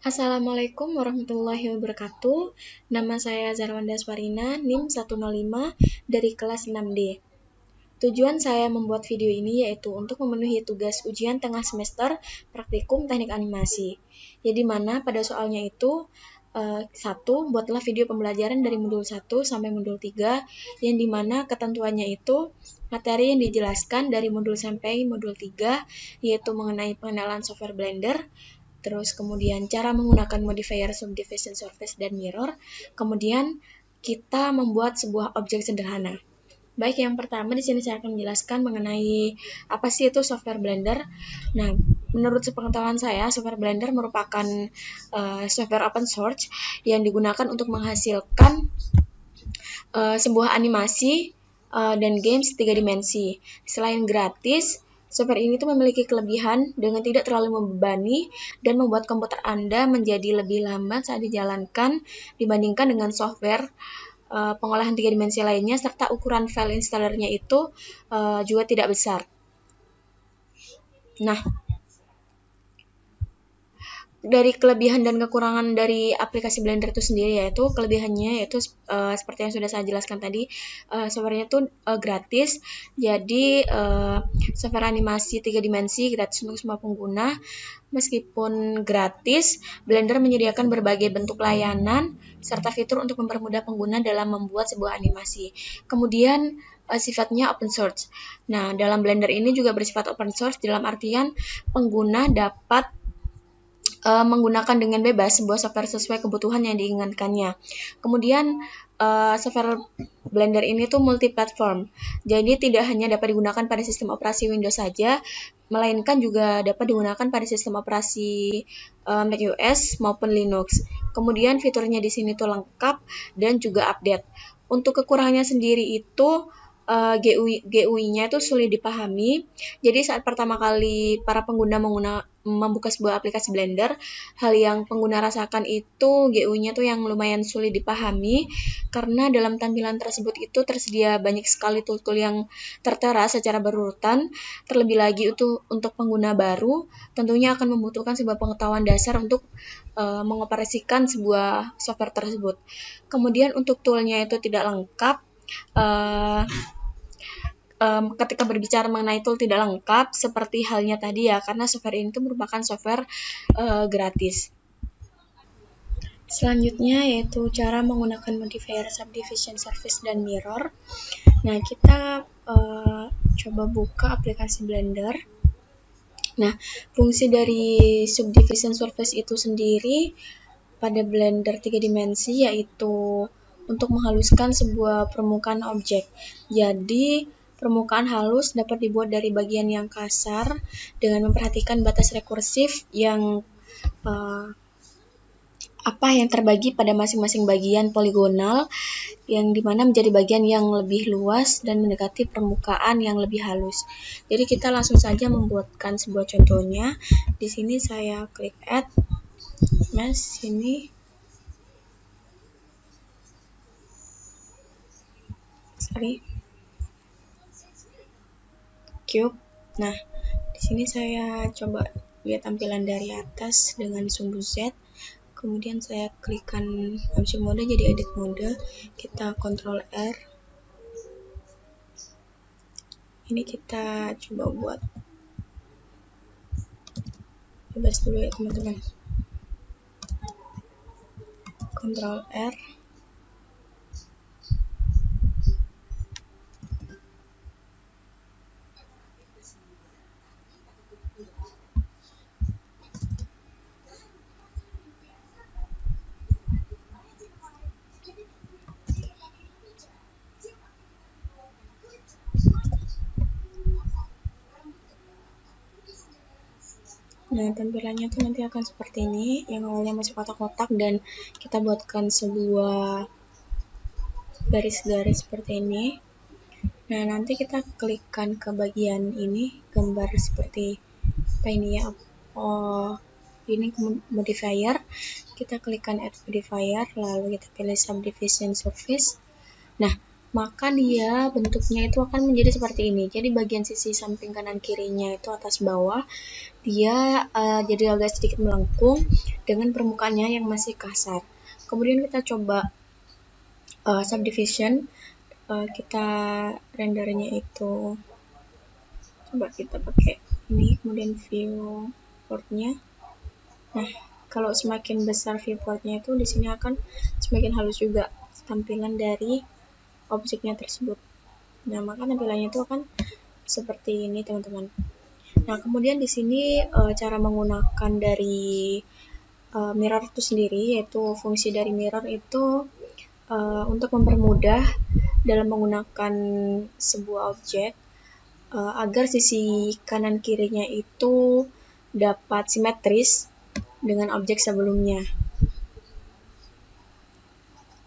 Assalamualaikum warahmatullahi wabarakatuh. Nama saya Zarwanda Swarina, NIM 105 dari kelas 6D. Tujuan saya membuat video ini yaitu untuk memenuhi tugas ujian tengah semester praktikum teknik animasi. Ya, di mana pada soalnya itu 1. Buatlah video pembelajaran dari modul 1 sampai modul 3, yang dimana ketentuannya itu materi yang dijelaskan dari modul sampai modul 3, yaitu mengenai pengenalan software Blender, terus kemudian cara menggunakan modifier subdivision surface dan mirror, kemudian kita membuat sebuah objek sederhana. Baik, yang pertama di sini saya akan menjelaskan mengenai apa sih itu software Blender. Nah, menurut sepengetahuan saya, software Blender merupakan software open source yang digunakan untuk menghasilkan sebuah animasi dan games 3 dimensi. Selain gratis, software ini tuh memiliki kelebihan dengan tidak terlalu membebani dan membuat komputer Anda menjadi lebih lambat saat dijalankan dibandingkan dengan software pengolahan 3 dimensi lainnya, serta ukuran file installernya itu juga tidak besar. Nah, dari kelebihan dan kekurangan dari aplikasi Blender itu sendiri, yaitu kelebihannya yaitu seperti yang sudah saya jelaskan tadi, softwarenya itu gratis. Jadi software animasi 3 dimensi gratis untuk semua pengguna. Meskipun gratis, Blender menyediakan berbagai bentuk layanan serta fitur untuk mempermudah pengguna dalam membuat sebuah animasi. Kemudian sifatnya open source. Nah, dalam Blender ini juga bersifat open source dalam artian pengguna dapat menggunakan dengan bebas sebuah software sesuai kebutuhan yang diinginkannya. Kemudian software Blender ini tuh multi-platform, jadi tidak hanya dapat digunakan pada sistem operasi Windows saja, melainkan juga dapat digunakan pada sistem operasi macOS maupun Linux. Kemudian fiturnya di sini tuh lengkap dan juga update. Untuk kekurangannya sendiri itu GUI-nya itu sulit dipahami. Jadi saat pertama kali para pengguna membuka sebuah aplikasi Blender, hal yang pengguna rasakan itu GUI-nya tuh yang lumayan sulit dipahami, karena dalam tampilan tersebut itu tersedia banyak sekali tool-tool yang tertera secara berurutan. Terlebih lagi itu untuk pengguna baru, tentunya akan membutuhkan sebuah pengetahuan dasar untuk mengoperasikan sebuah software tersebut. Kemudian untuk toolnya itu tidak lengkap. Ketika berbicara mengenai tool tidak lengkap, seperti halnya tadi ya, karena software ini itu merupakan software gratis. Selanjutnya yaitu cara menggunakan modifier subdivision surface dan mirror. Nah, kita coba buka aplikasi Blender. Nah, fungsi dari subdivision surface itu sendiri pada Blender 3 dimensi yaitu untuk menghaluskan sebuah permukaan objek. Jadi permukaan halus dapat dibuat dari bagian yang kasar dengan memperhatikan batas rekursif yang yang terbagi pada masing-masing bagian poligonal, yang dimana menjadi bagian yang lebih luas dan mendekati permukaan yang lebih halus. Jadi kita langsung saja membuatkan sebuah contohnya. Di sini saya klik add mesh, sini cube. Nah, di sini saya coba lihat tampilan dari atas dengan sumbu Z. Kemudian saya klikkan option mode jadi edit mode. Kita Ctrl R. Ini kita coba buat. Bebas dulu ya teman-teman. Ctrl R. Nah, tampilannya tuh nanti akan seperti ini, yang awalnya masih kotak-kotak, dan kita buatkan sebuah garis-garis seperti ini. Nah, nanti kita klikkan ke bagian ini, gambar seperti apa ini ya, ini modifier. Kita klikkan add modifier, lalu kita pilih subdivision surface. Nah, maka dia bentuknya itu akan menjadi seperti ini. Jadi bagian sisi samping kanan kirinya itu atas bawah, dia jadi agak sedikit melengkung dengan permukaannya yang masih kasar. Kemudian kita coba subdivision, kita rendernya itu coba kita pakai ini, kemudian viewportnya. Nah, kalau semakin besar viewportnya itu di sini akan semakin halus juga tampilan dari objeknya tersebut. Nah, maka tampilannya itu akan seperti ini, teman-teman. Nah, kemudian di sini cara menggunakan dari mirror itu sendiri, yaitu fungsi dari mirror itu untuk mempermudah dalam menggunakan sebuah objek agar sisi kanan kirinya itu dapat simetris dengan objek sebelumnya.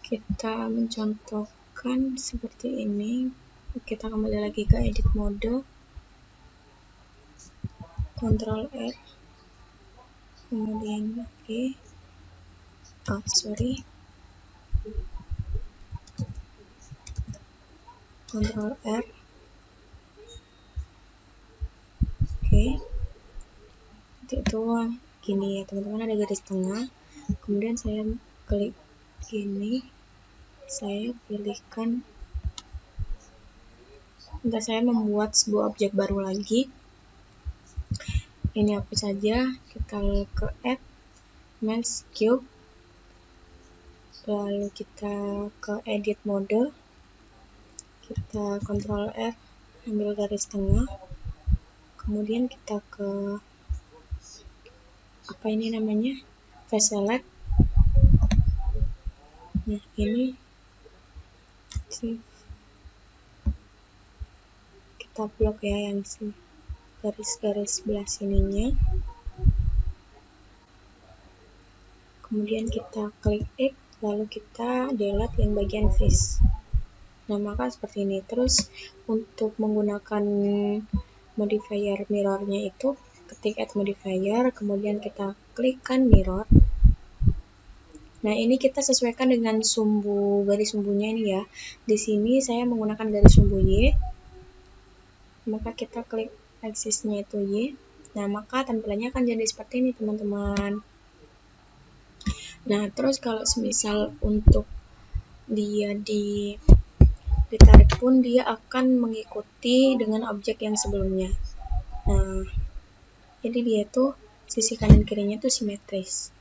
Kita mencontohkan seperti ini. Kita kembali lagi ke edit mode, Ctrl R, kemudian Ctrl R, nanti itu gini ya teman-teman, ada garis tengah, kemudian saya klik gini, saya pilihkan, saya membuat sebuah objek baru lagi. Ini apa saja, kita ke add mesh cube, lalu kita ke edit mode, kita Ctrl R, ambil garis tengah, kemudian kita ke apa ini namanya, face select. Nah, ini kita blok ya yang garis-garis sebelah sininya, kemudian kita klik X, lalu kita delete yang bagian face. Nah, maka seperti ini. Terus untuk menggunakan modifier mirrornya itu ketik add modifier, kemudian kita klikkan mirror. Nah, ini kita sesuaikan dengan garis sumbunya ini ya. Di sini saya menggunakan garis sumbu Y, maka kita klik aksisnya itu Y. Nah, maka tampilannya akan jadi seperti ini, teman-teman. Nah, terus kalau semisal untuk dia ditarik pun dia akan mengikuti dengan objek yang sebelumnya. Nah, jadi dia tuh sisi kanan kirinya tuh simetris.